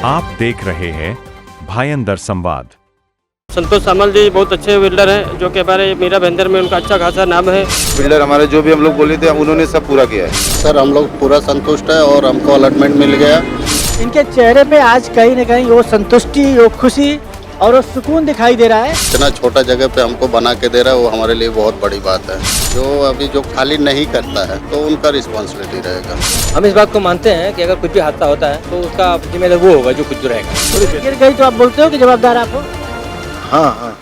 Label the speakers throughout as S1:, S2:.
S1: आप देख रहे हैं भायंदर संवाद।
S2: संतोष सामल जी बहुत अच्छे बिल्डर हैं, जो कि हमारे मीरा भाईंदर में उनका अच्छा खासा नाम है।
S3: बिल्डर हमारे जो भी हम लोग बोले थे उन्होंने सब पूरा किया है।
S4: सर हम लोग पूरा संतुष्ट है और हमको अलॉटमेंट मिल गया।
S5: इनके चेहरे पे आज कहीं न कहीं वो संतुष्टि, वो खुशी और वो सुकून दिखाई दे रहा है।
S4: इतना छोटा जगह पे हमको बना के दे रहा है वो हमारे लिए बहुत बड़ी बात है। जो अभी जो खाली नहीं करता है तो उनका रिस्पॉन्सिबिलिटी रहेगा।
S6: हम इस बात को मानते हैं कि अगर कुछ भी हादसा होता है तो उसका जिम्मेदार वो होगा जो खुद रहेगा।
S5: गिर गई तो आप बोलते हो कि जवाबदार आप हो?
S4: हाँ।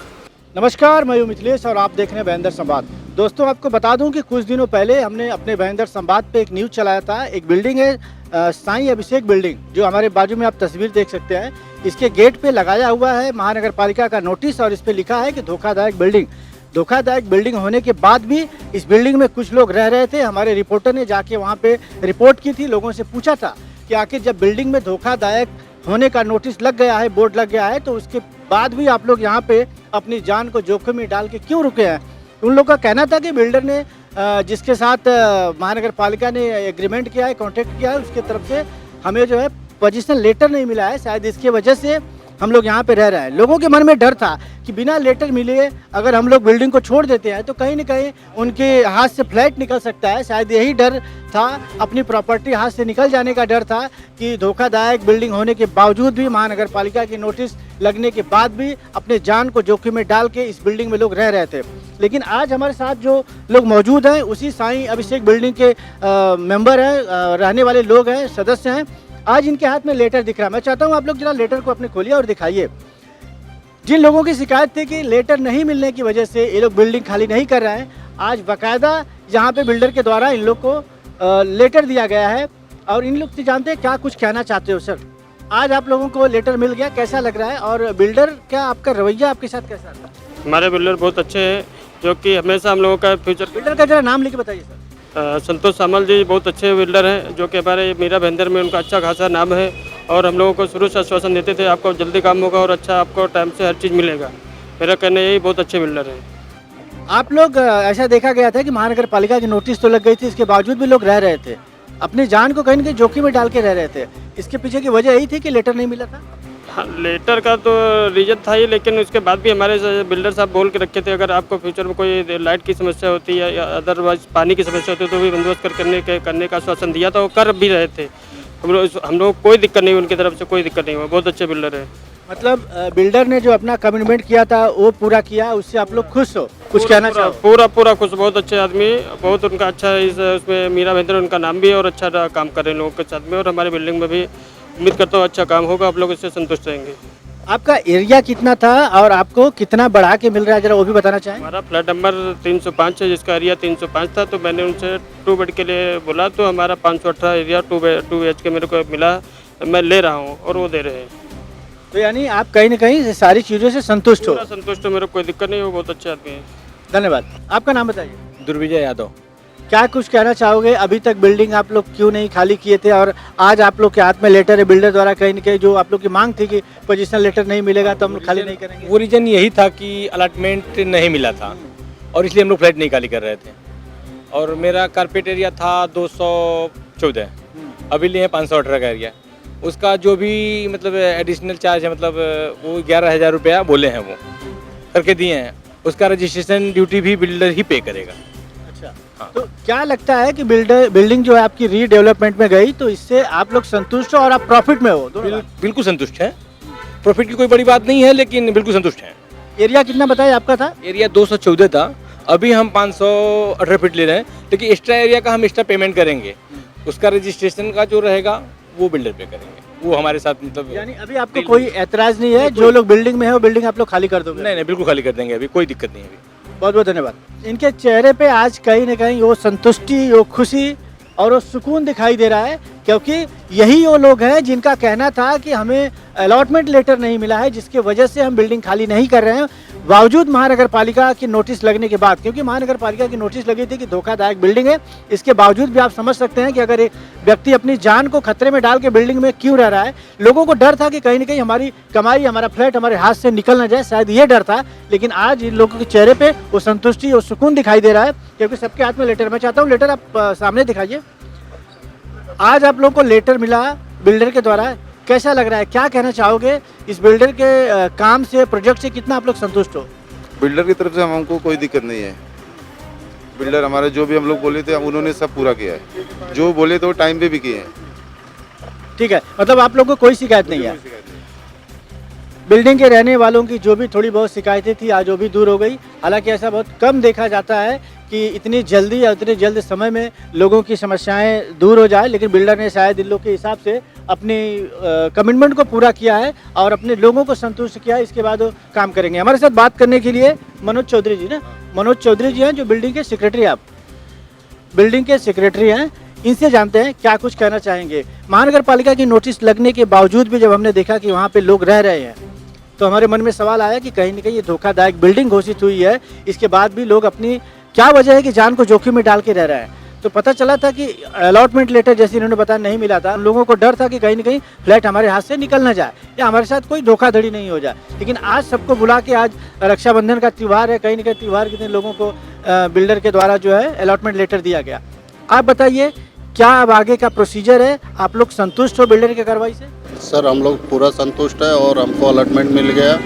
S5: नमस्कार, मैं हूं मिथिलेश और आप देख रहे हैं भायंदर संवाद। दोस्तों, आपको बता दूं कि कुछ दिनों पहले हमने अपने भायंदर संवाद पे एक न्यूज़ चलाया था। एक बिल्डिंग है साईं अभिषेक बिल्डिंग, जो हमारे बाजू में आप तस्वीर देख सकते हैं। इसके गेट पे लगाया हुआ है महानगर पालिका का नोटिस और इस पे लिखा है कि धोखादायक बिल्डिंग। धोखादायक बिल्डिंग होने के बाद भी इस बिल्डिंग में कुछ लोग रह रहे थे। हमारे रिपोर्टर ने जाके वहाँ पे रिपोर्ट की थी, लोगों से पूछा था कि आखिर जब बिल्डिंग में धोखादायक होने का नोटिस लग गया है, बोर्ड लग गया है, तो उसके बाद भी आप लोग यहाँ पे अपनी जान को जोखिम में डाल के क्यों रुके हैं। उन लोगों का कहना था कि बिल्डर ने जिसके साथ महानगर पालिका ने एग्रीमेंट किया है, कॉन्ट्रैक्ट किया है, उसके तरफ से हमें जो है पोजीशन लेटर नहीं मिला है। शायद इसकी वजह से हम लोग यहाँ पे रह रहे हैं। लोगों के मन में डर था कि बिना लेटर मिले अगर हम लोग बिल्डिंग को छोड़ देते हैं तो कहीं न कहीं उनके हाथ से फ्लैट निकल सकता है। शायद यही डर था, अपनी प्रॉपर्टी हाथ से निकल जाने का डर था कि धोखादायक बिल्डिंग होने के बावजूद भी, महानगर पालिका की नोटिस लगने के बाद भी अपने जान को जोखिम में डाल के इस बिल्डिंग में लोग रह रहे थे। लेकिन आज हमारे साथ जो लोग मौजूद हैं उसी साईं अभिषेक बिल्डिंग के मेंबर हैं, रहने वाले लोग हैं, सदस्य हैं। आज इनके हाथ में लेटर दिख रहा है। मैं चाहता हूँ आप लोग जरा लेटर को अपने खोलिए और दिखाइए। जिन लोगों की शिकायत थी कि लेटर नहीं मिलने की वजह से ये लोग बिल्डिंग खाली नहीं कर रहे हैं, आज बाकायदा यहाँ पे बिल्डर के द्वारा इन लोग को लेटर दिया गया है। और इन लोग से जानते हैं क्या कुछ कहना चाहते हो। सर, आज आप लोगों को लेटर मिल गया, कैसा लग रहा है? और बिल्डर, क्या आपका रवैया आपके साथ कैसा था?
S2: हमारे बिल्डर बहुत अच्छे हैं, जो कि हमेशा हम लोगों का फ्यूचर।
S5: बिल्डर का जरा नाम लेके बताइए सर।
S2: संतोष सामल जी बहुत अच्छे बिल्डर हैं, जो कि हमारे मीरा भाईंदर में उनका अच्छा खासा नाम है। और हम लोगों को शुरू से आश्वासन देते थे आपको जल्दी काम होगा और अच्छा आपको टाइम से हर चीज़ मिलेगा। मेरा कहना यही, बहुत अच्छे बिल्डर हैं।
S5: आप लोग, ऐसा देखा गया था कि महानगर पालिका की नोटिस तो लग गई थी, इसके बावजूद भी लोग रह रहे थे, अपनी जान को कहीं न कहीं जोखिम में डाल के रह रहे थे। इसके पीछे की वजह यही थी कि लेटर नहीं मिला था?
S2: हाँ, लेटर का तो रीजन था ही, लेकिन उसके बाद भी हमारे बिल्डर साहब बोल के रखे थे अगर आपको फ्यूचर में कोई लाइट की समस्या होती है या अदरवाइज पानी की समस्या होती है तो भी बंदोबस्त करने का आश्वासन दिया था। वो कर भी रहे थे। हम लोग कोई दिक्कत नहीं हुई, उनकी तरफ से कोई दिक्कत नहीं हुआ। बहुत अच्छे बिल्डर है।
S5: मतलब बिल्डर ने जो अपना कमिटमेंट किया था वो पूरा किया, उससे आप लोग खुश हो? कुछ कहना चाहो?
S2: पूरा खुश। बहुत अच्छे आदमी, बहुत उनका अच्छा उसमें मीरा भाईंदर उनका नाम भी है और अच्छा काम कर रहे हैं लोगों के साथ में। और हमारे बिल्डिंग में भी उम्मीद करता हूँ अच्छा काम होगा, आप लोग इससे संतुष्ट रहेंगे।
S5: आपका एरिया कितना था और आपको कितना बढ़ा के मिल रहा है, जरा वो भी बताना चाहें?
S2: हमारा फ्लैट नंबर 305 है, जिसका एरिया 305 था। तो मैंने उनसे 2 बेड के लिए बोला, तो हमारा 518 एरिया 2 BHK मेरे को मिला। मैं ले रहा हूँ और वो दे रहे हैं।
S5: तो यानी आप कहीं न कहीं सारी चीज़ों से संतुष्ट हो?
S2: संतुष्ट हो, मेरे को कोई दिक्कत नहीं हो। बहुत अच्छे आदमी है।
S5: धन्यवाद। आपका नाम बताइए।
S6: दुर्विजय यादव।
S5: क्या कुछ कहना चाहोगे? अभी तक बिल्डिंग आप लोग क्यों नहीं खाली किए थे और आज आप लोग के हाथ में लेटर है बिल्डर द्वारा, कहीं न कहीं जो आप लोग की मांग थी कि पोजीशन लेटर नहीं मिलेगा तो हम लोग खाली नहीं करेंगे?
S6: वो रीजन यही था कि अलॉटमेंट नहीं मिला था और इसलिए हम लोग फ्लैट नहीं खाली कर रहे थे। और मेरा कारपेट एरिया था 214, अभी लिए 518 का एरिया। उसका जो भी मतलब एडिशनल चार्ज है, मतलब वो 11,000 रुपया बोले हैं, वो करके दिए हैं। उसका रजिस्ट्रेशन ड्यूटी भी बिल्डर ही पे करेगा।
S5: अच्छा, हाँ। तो क्या लगता है कि बिल्डिंग जो है आपकी रीडेवलपमेंट में गई तो इससे आप लोग संतुष्ट हो और आप प्रॉफिट में हो?
S6: बिल्कुल संतुष्ट हैं। प्रॉफिट की कोई बड़ी बात नहीं है, लेकिन बिल्कुल संतुष्ट हैं।
S5: एरिया कितना बताया आपका था?
S6: एरिया 214 था, अभी हम 518 फीट ले रहे हैं। लेकिन एक्स्ट्रा एरिया का हम एक्स्ट्रा पेमेंट करेंगे, उसका रजिस्ट्रेशन का जो रहेगा वो बिल्डर पे करेंगे। वो हमारे साथ मतलब,
S5: यानी अभी आपको कोई एतराज नहीं है? जो लोग बिल्डिंग में है वो बिल्डिंग आप लोग खाली कर दोगे?
S6: नहीं, बिल्कुल खाली कर देंगे, अभी कोई दिक्कत नहीं है। अभी
S5: बहुत बहुत धन्यवाद। इनके चेहरे पे आज कहीं न कहीं वो संतुष्टि, वो खुशी और वो सुकून दिखाई दे रहा है, क्योंकि यही वो लोग हैं जिनका कहना था कि हमें अलॉटमेंट लेटर नहीं मिला है, जिसके वजह से हम बिल्डिंग खाली नहीं कर रहे हैं, बावजूद महानगर पालिका की नोटिस लगने के बाद। क्योंकि महानगर पालिका की नोटिस लगी थी कि धोखादायक बिल्डिंग है, इसके बावजूद भी आप समझ सकते हैं कि अगर एक व्यक्ति अपनी जान को खतरे में डाल के बिल्डिंग में क्यों रह रहा है। लोगों को डर था कि कहीं ना कहीं हमारी कमाई, हमारा फ्लैट हमारे हाथ से निकल ना जाए, शायद ये डर था। लेकिन आज इन लोगों के चेहरे पे वो संतुष्टि और सुकून दिखाई दे रहा है, क्योंकि सबके हाथ में लेटर। मैं चाहता हूँ लेटर आप सामने दिखाइए। आज आप लोगों को लेटर मिला बिल्डर के द्वारा, कैसा लग रहा है, क्या कहना चाहोगे इस बिल्डर के काम से, प्रोजेक्ट से कितना आप लोग संतुष्ट हो?
S3: बिल्डर की तरफ से हमको कोई दिक्कत नहीं है। बिल्डर हमारे जो भी हम लोग बोले थे उन्होंने सब पूरा किया है, जो बोले थे वो टाइम पे भी किए हैं।
S5: ठीक है, मतलब आप लोगों को कोई शिकायत नहीं है। बिल्डिंग के रहने वालों की जो भी थोड़ी बहुत शिकायतें थी आज वो भी दूर हो गई। हालांकि ऐसा बहुत कम देखा जाता है कि इतनी जल्दी या इतने जल्द समय में लोगों की समस्याएं दूर हो जाए, लेकिन बिल्डर ने शायद इन लोग के हिसाब से अपनी कमिटमेंट को पूरा किया है और अपने लोगों को संतुष्ट किया है। इसके बाद वो काम करेंगे। हमारे साथ बात करने के लिए मनोज चौधरी जी, ना मनोज चौधरी जी हैं जो बिल्डिंग के सेक्रेटरी, आप बिल्डिंग के सेक्रेटरी हैं, इनसे जानते हैं क्या कुछ कहना चाहेंगे। महानगर पालिका की नोटिस लगने के बावजूद भी जब हमने देखा कि वहाँ पे लोग रह रहे हैं तो हमारे मन में सवाल आया कि कहीं ना कहीं ये धोखादायक बिल्डिंग घोषित हुई है, इसके बाद भी लोग अपनी क्या वजह है कि जान को जोखिम में डाल के रह रहे हैं। तो पता चला था कि अलॉटमेंट लेटर जैसे इन्होंने बताया नहीं मिला था। लोगों को डर था कि कहीं ना कहीं फ्लैट हमारे हाथ से निकल ना जाए या हमारे साथ कोई धोखाधड़ी नहीं हो जाए। लेकिन आज सबको बुला के, आज रक्षाबंधन का त्यौहार है, कहीं ना कहीं त्यौहार के दिन लोगों को बिल्डर के द्वारा जो है अलॉटमेंट लेटर दिया गया। आप बताइए क्या अब आगे का प्रोसीजर है, आप लोग संतुष्ट हो बिल्डर की कार्रवाई से?
S4: सर हम लोग पूरा संतुष्ट है और हमको अलॉटमेंट मिल गया।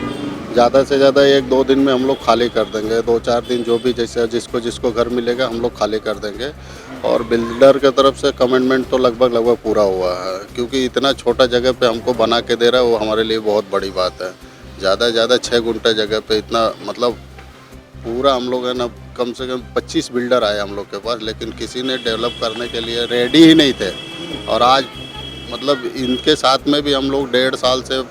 S4: ज़्यादा से ज़्यादा 1-2 दिन में हम लोग खाली कर देंगे, 2-4 दिन जो भी जैसे जिसको घर मिलेगा हम लोग खाली कर देंगे। और बिल्डर की तरफ से कमिटमेंट तो लगभग पूरा हुआ है, क्योंकि इतना छोटा जगह पे हमको बना के दे रहा है वो हमारे लिए बहुत बड़ी बात है। ज़्यादा से ज़्यादा 6 गुंठा जगह पे इतना मतलब पूरा हम लोग है ना, कम से कम 25 बिल्डर आए हम लोग के पास, लेकिन किसी ने डेवलप करने के लिए रेडी ही नहीं थे। और आज मतलब इनके साथ में भी हम लोग 1.5 साल से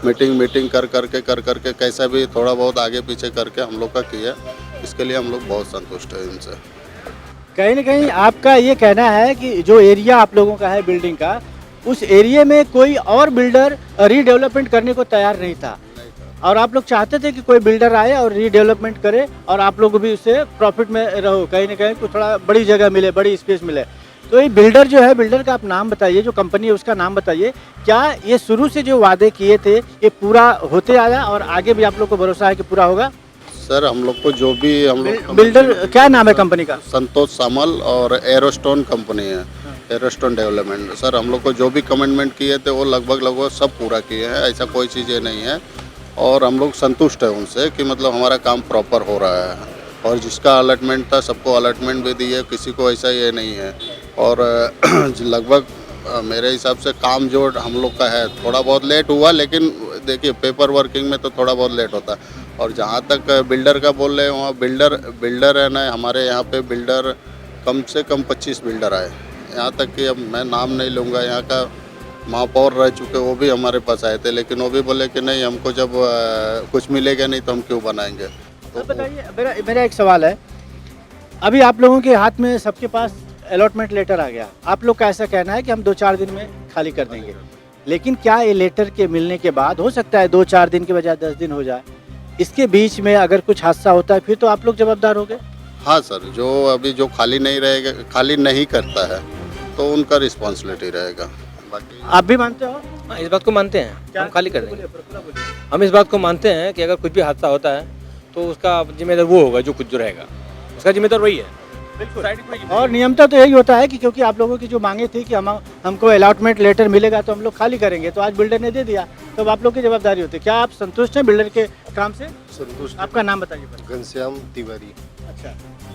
S4: मीटिंग कर करके कैसा भी थोड़ा बहुत आगे पीछे करके हम लोग का किया। इसके लिए हम लोग बहुत संतुष्ट हैं इनसे।
S5: कहीं ना कहीं आपका ये कहना है कि जो एरिया आप लोगों का है बिल्डिंग का, उस एरिया में कोई और बिल्डर रीडेवलपमेंट करने को तैयार नहीं था और आप लोग चाहते थे कि कोई बिल्डर आए और रीडेवलपमेंट करे और आप लोग भी उससे प्रॉफिट में रहो, कहीं ना कहीं कुछ थोड़ा बड़ी जगह मिले, बड़ी स्पेस मिले। तो ये बिल्डर जो है, बिल्डर का आप नाम बताइए, जो कंपनी है उसका नाम बताइए। क्या ये शुरू से जो वादे किए थे ये पूरा होते आया और आगे भी आप लोग को भरोसा है कि पूरा होगा?
S4: सर हम लोग को जो भी हम लोग
S5: बिल्डर क्या नाम है कंपनी का?
S4: संतोष सामल और एरोस्टोन कंपनी है, एरोस्टोन डेवलपमेंट। सर हम लोग को जो भी कमिटमेंट किए थे वो लगभग सब पूरा किए हैं, ऐसा कोई चीज़ें नहीं है। और हम लोग संतुष्ट है उनसे कि मतलब हमारा काम प्रॉपर हो रहा है और जिसका अलॉटमेंट था सबको अलॉटमेंट भी दी है, किसी को ऐसा ये नहीं है। और लगभग मेरे हिसाब से काम जो हम लोग का है थोड़ा बहुत लेट हुआ, लेकिन देखिए पेपर वर्किंग में तो थोड़ा बहुत लेट होता है। और जहाँ तक बिल्डर का बोल रहे हैं वहाँ बिल्डर है ना, हमारे यहाँ पे बिल्डर कम से कम 25 बिल्डर आए। यहाँ तक कि अब मैं नाम नहीं लूँगा, यहाँ का महापौर रह चुके वो भी हमारे पास आए थे, लेकिन वो भी बोले कि नहीं हमको जब कुछ मिलेगा नहीं तो हम क्यों बनाएंगे। तो
S5: बताइए, मेरा एक सवाल है, अभी आप लोगों के हाथ में सबके पास अलॉटमेंट लेटर आ गया, आप लोग का ऐसा कहना है कि हम 2-4 दिन में खाली कर देंगे, लेकिन क्या ये लेटर के मिलने के बाद हो सकता है 2-4 दिन के बजाय 10 दिन हो जाए? इसके बीच में अगर कुछ हादसा होता है फिर तो आप लोग जवाबदार होंगे?
S4: हाँ सर, जो अभी जो खाली नहीं करता है तो उनका रिस्पॉन्सिबिलिटी रहेगा। बाकी
S5: आप भी मानते हो?
S6: हाँ, इस बात को मानते हैं,
S5: क्या?
S6: हम खाली कर देंगे। हम इस बात को मानते हैं कि अगर कुछ भी हादसा होता है तो उसका जिम्मेदार वो होगा जो खुद जो रहेगा, उसका जिम्मेदार वही है।
S5: और नियमता तो यही होता है कि क्योंकि आप लोगों की जो मांगे थी कि हमको अलॉटमेंट लेटर मिलेगा तो हम लोग खाली करेंगे, तो आज बिल्डर ने दे दिया तो अब आप लोग की जवाबदारी होती है। क्या आप संतुष्ट हैं बिल्डर के काम से?
S7: संतुष्ट।
S5: आपका नाम बताइए।
S7: घनश्याम तिवारी।
S5: अच्छा,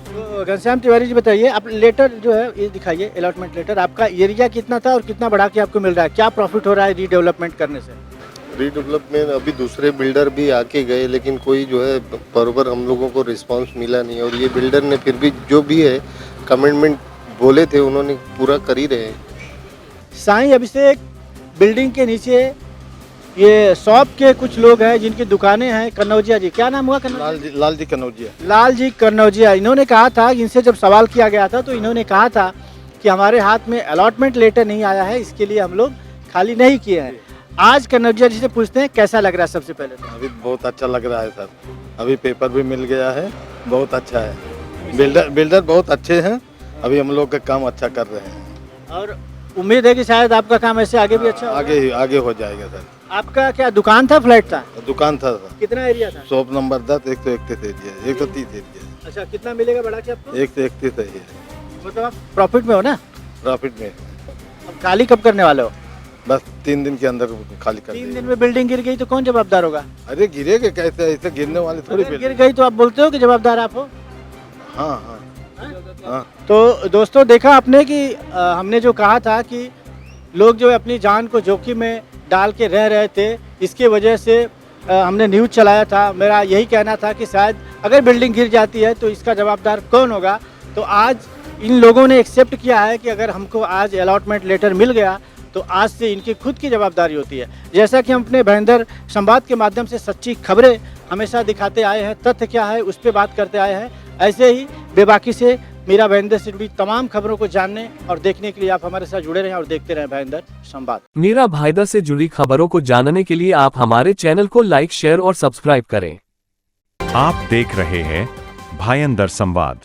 S5: तो घनश्याम तिवारी जी बताइए, आप लेटर जो है ये दिखाइए, अलॉटमेंट लेटर। आपका एरिया कितना था और कितना बढ़ा के आपको मिल रहा है? क्या प्रॉफिट हो रहा है रीडेवलपमेंट करने से?
S7: रीडेवलपमेंट अभी दूसरे बिल्डर भी आके गए, लेकिन कोई जो है बराबर हम लोगों को रिस्पांस मिला नहीं। और ये बिल्डर ने फिर भी जो भी है कमिटमेंट बोले थे उन्होंने पूरा कर ही रहे हैं।
S5: साईं अभिषेक बिल्डिंग के नीचे ये शॉप के कुछ लोग हैं जिनकी दुकानें हैं। कन्नौजिया जी, क्या नाम हुआ?
S7: लाल जी कन्नौजिया।
S5: लाल जी कन्नौजिया, इन्होंने कहा था, इनसे जब सवाल किया गया था तो इन्होंने कहा था कि हमारे हाथ में अलॉटमेंट लेटर नहीं आया है, इसके लिए हम लोग खाली नहीं किए हैं। आज कन्नौजिया जी से पूछते हैं कैसा लग रहा है। सबसे पहले तो
S7: अभी बहुत अच्छा लग रहा है सर, अभी पेपर भी मिल गया है, बहुत अच्छा है। बिल्डर बहुत अच्छे हैं, अभी हम लोग का काम अच्छा कर रहे हैं
S5: और उम्मीद है कि शायद आपका काम ऐसे आगे भी अच्छा होगा।
S7: आगे हो जाएगा सर।
S5: आपका क्या दुकान था, फ्लैट था?
S7: दुकान था सर।
S5: कितना एरिया था?
S7: Shop number 10, 131 area, 130 area.
S5: अच्छा, कितना मिलेगा बढ़ा के आपको?
S7: 131 एरिया।
S5: मतलब आप प्रॉफिट में हो ना?
S7: प्रॉफिट में।
S5: अब खाली कब करने वाले हो?
S8: बस 3 दिन के अंदर खाली कर
S5: 3
S8: दिए।
S5: दिन में बिल्डिंग गिर गई तो कौन जवाबदार होगा?
S8: अरे गिरेगे कैसे, ऐसे गिरने वाले थोड़ी
S5: अगर गिर
S8: बिल्डिंग।
S5: गई तो आप बोलते हो कि जवाबदार आप हो?
S8: हाँ हाँ हाँ।
S5: तो दोस्तों देखा आपने कि हमने जो कहा था कि लोग जो है अपनी जान को जोखिम में डाल के रह रहे थे, इसके वजह से हमने न्यूज़ चलाया था। मेरा यही कहना था कि शायद अगर बिल्डिंग गिर जाती है तो इसका जवाबदार कौन होगा। तो आज इन लोगों ने एक्सेप्ट किया है कि अगर हमको आज अलॉटमेंट लेटर मिल गया तो आज से इनकी खुद की जवाबदारी होती है। जैसा कि हम अपने भाईंदर संवाद के माध्यम से सच्ची खबरें हमेशा दिखाते आए हैं, तथ्य क्या है उस पर बात करते आए हैं, ऐसे ही बेबाकी से मीरा भाईंदर से जुड़ी तमाम खबरों को जानने और देखने के लिए आप हमारे साथ जुड़े रहें और देखते रहें भाईंदर संवाद।
S9: मीरा भाईंदर से जुड़ी खबरों को जानने के लिए आप हमारे चैनल को लाइक, शेयर और सब्सक्राइब करें।
S1: आप देख रहे हैं भायंदर संवाद।